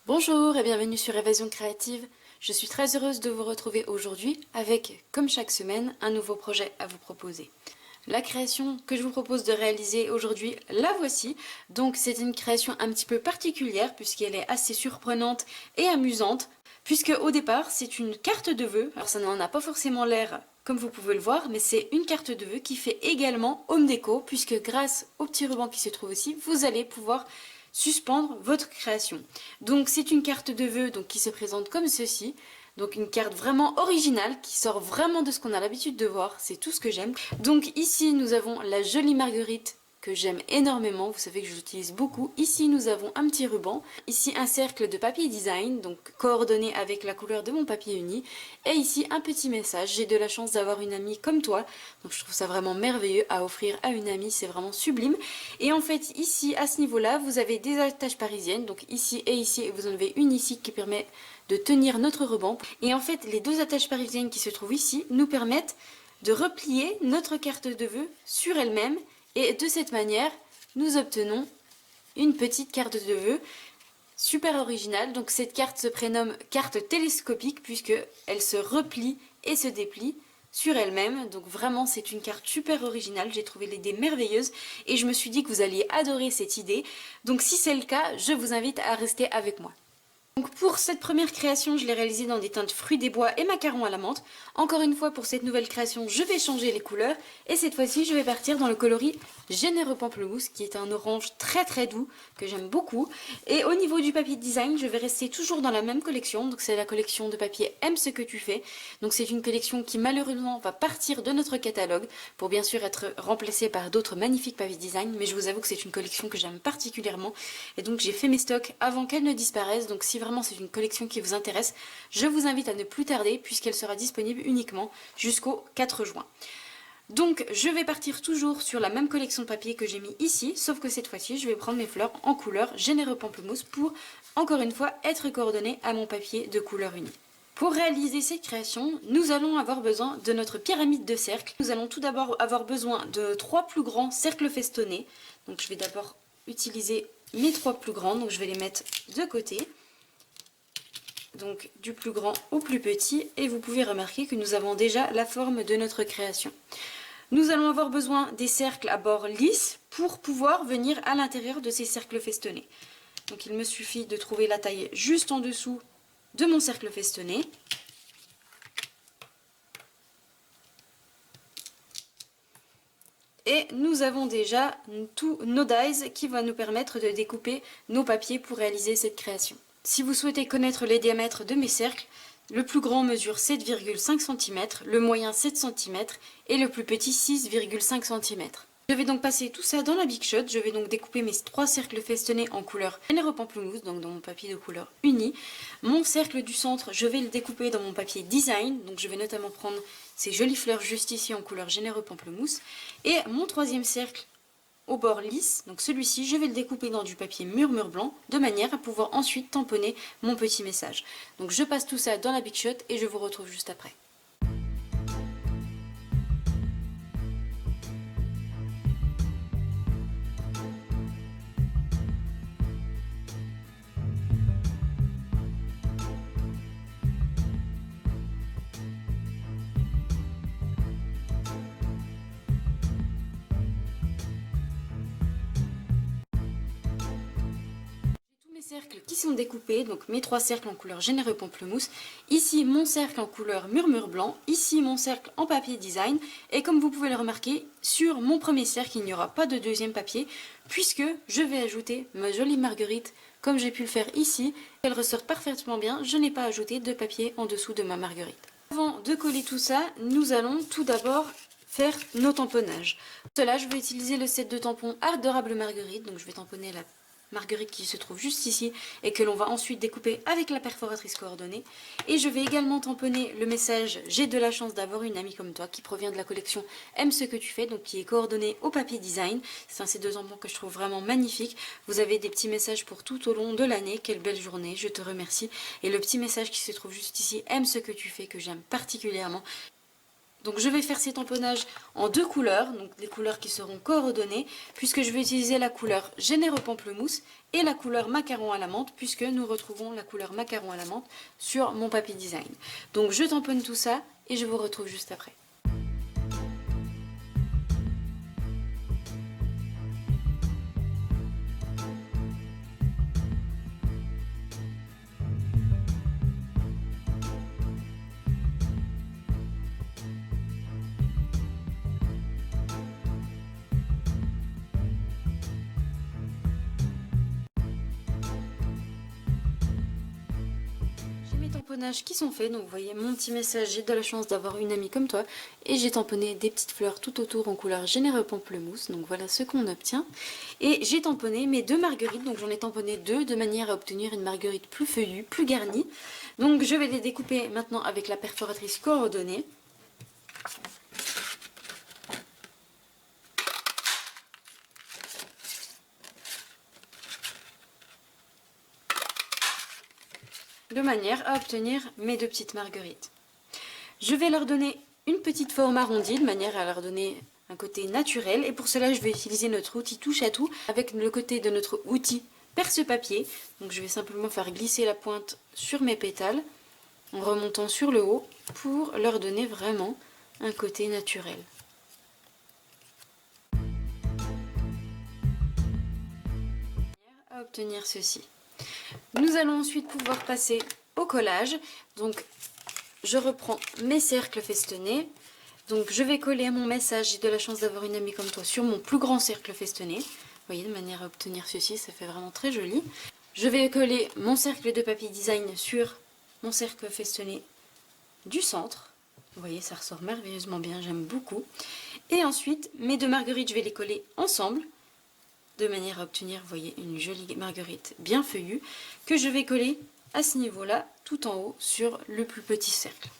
Bonjour et bienvenue sur Évasion Créative. Je suis très heureuse de vous retrouver aujourd'hui avec, comme chaque semaine, un nouveau projet à vous proposer. La création que je vous propose de réaliser aujourd'hui, la voici. Donc c'est une création un petit peu particulière puisqu'elle est assez surprenante et amusante. Puisque au départ c'est une carte de vœux. Alors ça n'en a pas forcément l'air comme vous pouvez le voir, mais c'est une carte de vœux qui fait également home déco puisque grâce au petit ruban qui se trouve ici, vous allez pouvoir suspendre votre création. Donc c'est une carte de vœux donc, qui se présente comme ceci. Donc une carte vraiment originale qui sort vraiment de ce qu'on a l'habitude de voir, c'est tout ce que j'aime. Donc ici nous avons la jolie marguerite que j'aime énormément, vous savez que je l'utilise beaucoup. Ici nous avons un petit ruban, ici un cercle de papier design, donc coordonné avec la couleur de mon papier uni. Et ici un petit message, j'ai de la chance d'avoir une amie comme toi, donc je trouve ça vraiment merveilleux à offrir à une amie, c'est vraiment sublime. Et en fait ici à ce niveau là vous avez des attaches parisiennes, donc ici et ici, et vous en avez une ici qui permet de tenir notre ruban. Et en fait les deux attaches parisiennes qui se trouvent ici nous permettent de replier notre carte de vœux sur elle-même. Et de cette manière, nous obtenons une petite carte de vœux super originale. Donc cette carte se prénomme carte télescopique puisque elle se replie et se déplie sur elle-même. Donc vraiment c'est une carte super originale, j'ai trouvé l'idée merveilleuse et je me suis dit que vous alliez adorer cette idée. Donc si c'est le cas, je vous invite à rester avec moi. Donc pour cette première création, je l'ai réalisée dans des teintes fruits des bois et macarons à la menthe. Encore une fois, pour cette nouvelle création, je vais changer les couleurs. Et cette fois-ci, je vais partir dans le coloris Généreux Pamplemousse, qui est un orange très très doux, que j'aime beaucoup. Et au niveau du papier design, je vais rester toujours dans la même collection. Donc c'est la collection de papier Aime ce que tu fais. Donc c'est une collection qui malheureusement va partir de notre catalogue, pour bien sûr être remplacée par d'autres magnifiques papiers design. Mais je vous avoue que c'est une collection que j'aime particulièrement. Et donc j'ai fait mes stocks avant qu'elle ne disparaisse. Donc si vraiment c'est une collection qui vous intéresse, je vous invite à ne plus tarder puisqu'elle sera disponible uniquement jusqu'au 4 juin. Donc je vais partir toujours sur la même collection de papier que j'ai mis ici, sauf que cette fois-ci je vais prendre mes fleurs en couleur Généreux Pamplemousse pour encore une fois être coordonné à mon papier de couleur unie. Pour réaliser cette création, nous allons avoir besoin de notre pyramide de cercles. Nous allons tout d'abord avoir besoin de 3 plus grands cercles festonnés. Donc je vais d'abord utiliser mes 3 plus grands, donc je vais les mettre de côté. Donc du plus grand au plus petit, et vous pouvez remarquer que nous avons déjà la forme de notre création. Nous allons avoir besoin des cercles à bord lisse pour pouvoir venir à l'intérieur de ces cercles festonnés. Donc il me suffit de trouver la taille juste en dessous de mon cercle festonné. Et nous avons déjà tous nos dies qui vont nous permettre de découper nos papiers pour réaliser cette création. Si vous souhaitez connaître les diamètres de mes cercles, le plus grand mesure 7,5 cm, le moyen 7 cm et le plus petit 6,5 cm. Je vais donc passer tout ça dans la Big Shot. Je vais donc découper mes 3 cercles festonnés en couleur Généreux Pamplemousse, donc dans mon papier de couleur unie. Mon cercle du centre, je vais le découper dans mon papier design, donc je vais notamment prendre ces jolies fleurs juste ici en couleur Généreux Pamplemousse. Et mon troisième cercle au bord lisse, donc celui-ci je vais le découper dans du papier murmure blanc de manière à pouvoir ensuite tamponner mon petit message. Donc je passe tout ça dans la Big Shot et je vous retrouve juste après. Cercles qui sont découpés, donc mes 3 cercles en couleur Généreux Pamplemousse, ici mon cercle en couleur murmure blanc, ici mon cercle en papier design, et comme vous pouvez le remarquer, sur mon premier cercle il n'y aura pas de deuxième papier, puisque je vais ajouter ma jolie marguerite, comme j'ai pu le faire ici, elle ressort parfaitement bien, je n'ai pas ajouté de papier en dessous de ma marguerite. Avant de coller tout ça, nous allons tout d'abord faire nos tamponnages. Pour cela, je vais utiliser le set de tampons Adorable Marguerite, donc je vais tamponner la marguerite qui se trouve juste ici et que l'on va ensuite découper avec la perforatrice coordonnée. Et je vais également tamponner le message J'ai de la chance d'avoir une amie comme toi, qui provient de la collection Aime ce que tu fais, donc qui est coordonné au papier design. C'est un ces deux tampons que je trouve vraiment magnifique. Vous avez des petits messages pour tout au long de l'année. Quelle belle journée, je te remercie. Et le petit message qui se trouve juste ici Aime ce que tu fais, que j'aime particulièrement. Donc je vais faire ces tamponnages en 2 couleurs, donc les couleurs qui seront coordonnées, puisque je vais utiliser la couleur Généreux Pamplemousse et la couleur Macaron à la menthe, puisque nous retrouvons la couleur Macaron à la menthe sur mon papier design. Donc je tamponne tout ça et je vous retrouve juste après. Tamponnages qui sont faits, donc vous voyez mon petit message, j'ai de la chance d'avoir une amie comme toi, et j'ai tamponné des petites fleurs tout autour en couleur Généreux Pamplemousse, donc voilà ce qu'on obtient. Et j'ai tamponné mes 2 marguerites, donc j'en ai tamponné 2 de manière à obtenir une marguerite plus feuillue, plus garnie. Donc je vais les découper maintenant avec la perforatrice coordonnée. De manière à obtenir mes 2 petites marguerites. Je vais leur donner une petite forme arrondie, de manière à leur donner un côté naturel. Et pour cela, je vais utiliser notre outil touche à tout avec le côté de notre outil perce-papier. Donc je vais simplement faire glisser la pointe sur mes pétales en remontant sur le haut pour leur donner vraiment un côté naturel. À obtenir ceci. Nous allons ensuite pouvoir passer au collage. Donc je reprends mes cercles festonnés. Donc je vais coller mon message, j'ai de la chance d'avoir une amie comme toi, sur mon plus grand cercle festonné. Vous voyez, de manière à obtenir ceci, ça fait vraiment très joli. Je vais coller mon cercle de papier design sur mon cercle festonné du centre. Vous voyez, ça ressort merveilleusement bien, j'aime beaucoup. Et ensuite, mes 2 marguerites, je vais les coller ensemble, de manière à obtenir, vous voyez, une jolie marguerite bien feuillue, que je vais coller à ce niveau-là, tout en haut, sur le plus petit cercle.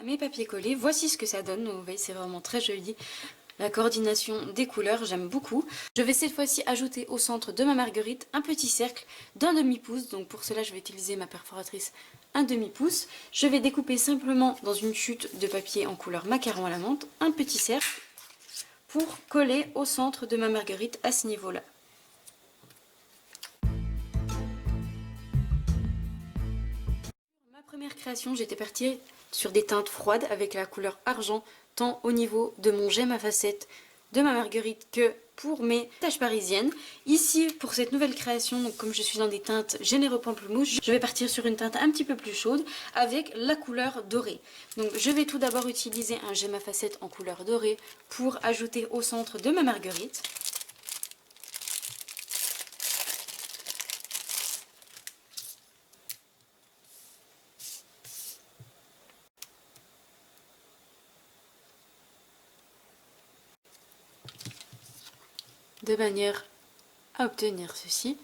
Mes papiers collés, voici ce que ça donne. Donc, vous voyez, c'est vraiment très joli. La coordination des couleurs, j'aime beaucoup. Je vais cette fois-ci ajouter au centre de ma marguerite un petit cercle d'un demi-pouce. Donc pour cela, je vais utiliser ma perforatrice un demi-pouce. Je vais découper simplement dans une chute de papier en couleur macaron à la menthe un petit cercle pour coller au centre de ma marguerite à ce niveau-là. Ma première création, j'étais partie sur des teintes froides avec la couleur argent, tant au niveau de mon gemme à facettes de ma marguerite que pour mes taches parisiennes. Ici, pour cette nouvelle création, donc comme je suis dans des teintes Généreux Pamplemousse, je vais partir sur une teinte un petit peu plus chaude avec la couleur dorée. Donc je vais tout d'abord utiliser un gemme à facettes en couleur dorée pour ajouter au centre de ma marguerite. De manière à obtenir ceci.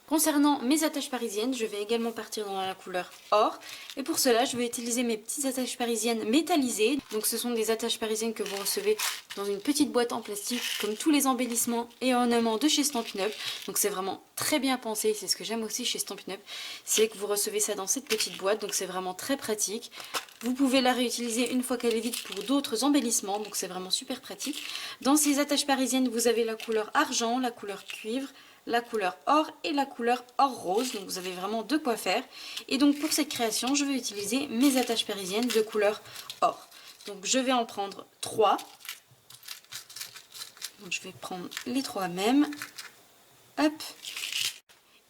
Concernant mes attaches parisiennes, je vais également partir dans la couleur or. Et pour cela, je vais utiliser mes petites attaches parisiennes métallisées. Donc ce sont des attaches parisiennes que vous recevez dans une petite boîte en plastique, comme tous les embellissements et ornements de chez Stampin' Up. Donc c'est vraiment très bien pensé, c'est ce que j'aime aussi chez Stampin' Up, c'est que vous recevez ça dans cette petite boîte, donc c'est vraiment très pratique. Vous pouvez la réutiliser une fois qu'elle est vide pour d'autres embellissements, donc c'est vraiment super pratique. Dans ces attaches parisiennes, vous avez la couleur argent, la couleur cuivre, la couleur or et la couleur or rose, donc vous avez vraiment de quoi faire. Et donc pour cette création, je vais utiliser mes attaches parisiennes de couleur or. Donc je vais en prendre 3. Donc je vais prendre les 3 mêmes. Hop.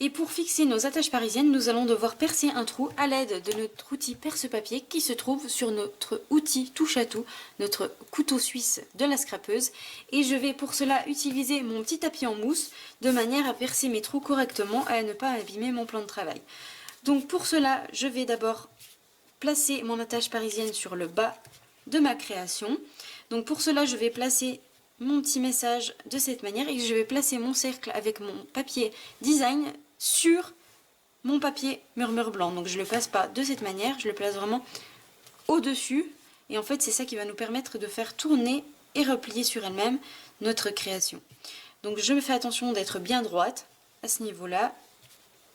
Et pour fixer nos attaches parisiennes, nous allons devoir percer un trou à l'aide de notre outil perce-papier qui se trouve sur notre outil touche à tout, notre couteau suisse de la scrapeuse. Et je vais pour cela utiliser mon petit tapis en mousse de manière à percer mes trous correctement et à ne pas abîmer mon plan de travail. Donc pour cela, je vais d'abord placer mon attache parisienne sur le bas de ma création. Donc pour cela, je vais placer mon petit message de cette manière et je vais placer mon cercle avec mon papier design sur mon papier murmure blanc. Donc je ne le place pas de cette manière, je le place vraiment au-dessus. Et en fait, c'est ça qui va nous permettre de faire tourner et replier sur elle-même notre création. Donc je me fais attention d'être bien droite à ce niveau-là,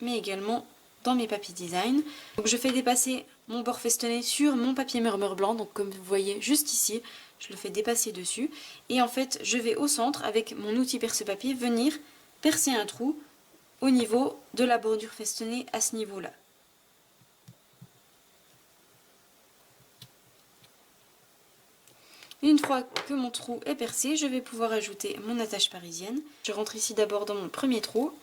mais également dans mes papiers design. Donc je fais dépasser mon bord festonné sur mon papier murmure blanc, donc comme vous voyez juste ici, je le fais dépasser dessus. Et en fait, je vais au centre avec mon outil perce-papier venir percer un trou au niveau de la bordure festonnée à ce niveau-là. Une fois que mon trou est percé, je vais pouvoir ajouter mon attache parisienne. Je rentre ici d'abord dans mon premier trou.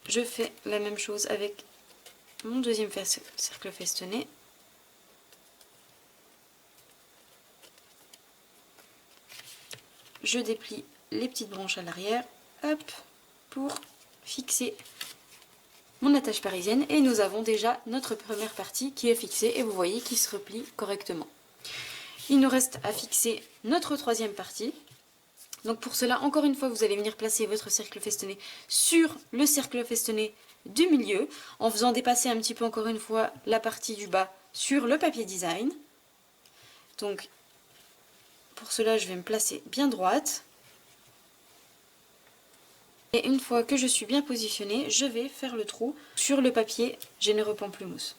Je fais la même chose avec mon deuxième cercle festonné. Je déplie les petites branches à l'arrière, hop, pour fixer mon attache parisienne. Et nous avons déjà notre première partie qui est fixée et vous voyez qu'il se replie correctement. Il nous reste à fixer notre troisième partie. Donc pour cela, encore une fois, vous allez venir placer votre cercle festonné sur le cercle festonné du milieu, en faisant dépasser un petit peu encore une fois la partie du bas sur le papier design. Donc pour cela, je vais me placer bien droite. Et une fois que je suis bien positionnée, je vais faire le trou sur le papier généreux pamplemousse.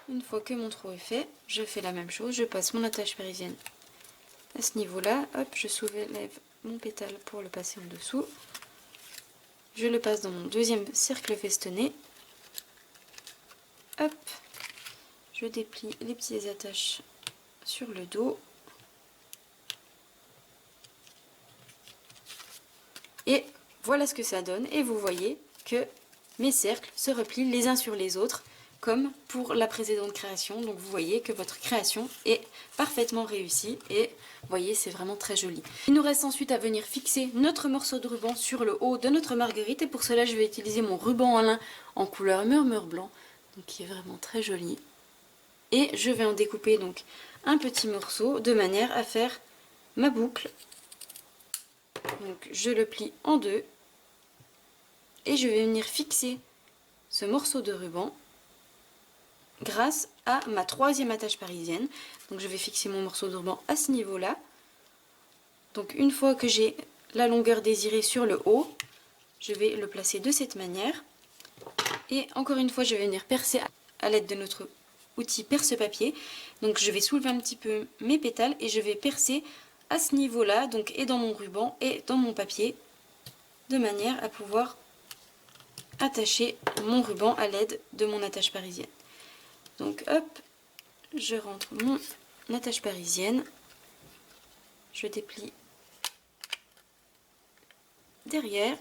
Une fois que mon trou est fait, je fais la même chose, je passe mon attache parisienne à ce niveau-là, hop, je soulève mon pétale pour le passer en dessous. Je le passe dans mon deuxième cercle festonné. Hop, je déplie les petites attaches sur le dos. Et voilà ce que ça donne. Et vous voyez que mes cercles se replient les uns sur les autres, comme pour la précédente création. Donc vous voyez que votre création est parfaitement réussie et vous voyez, c'est vraiment très joli. Il nous reste ensuite à venir fixer notre morceau de ruban sur le haut de notre marguerite et pour cela je vais utiliser mon ruban en lin en couleur murmure blanc, donc qui est vraiment très joli. Et je vais en découper donc un petit morceau de manière à faire ma boucle. Donc je le plie en deux et je vais venir fixer ce morceau de ruban grâce à ma troisième attache parisienne. Donc je vais fixer mon morceau de ruban à ce niveau-là. Donc une fois que j'ai la longueur désirée sur le haut, je vais le placer de cette manière. Et encore une fois, je vais venir percer à l'aide de notre outil perce-papier. Donc je vais soulever un petit peu mes pétales et je vais percer à ce niveau-là, donc et dans mon ruban et dans mon papier, de manière à pouvoir attacher mon ruban à l'aide de mon attache parisienne. Donc hop, je rentre mon attache parisienne, je déplie derrière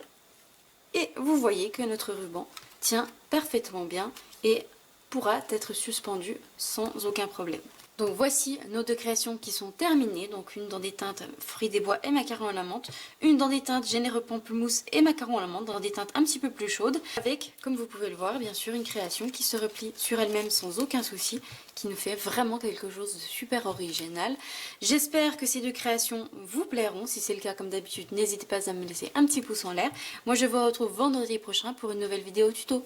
et vous voyez que notre ruban tient parfaitement bien et pourra être suspendu sans aucun problème. Donc voici nos deux créations qui sont terminées, donc une dans des teintes fruits des bois et macarons à la menthe, une dans des teintes généreux pamplemousse et macarons à la menthe, dans des teintes un petit peu plus chaudes, avec, comme vous pouvez le voir, bien sûr une création qui se replie sur elle-même sans aucun souci, qui nous fait vraiment quelque chose de super original. J'espère que ces deux créations vous plairont, si c'est le cas comme d'habitude, n'hésitez pas à me laisser un petit pouce en l'air. Moi je vous retrouve vendredi prochain pour une nouvelle vidéo tuto.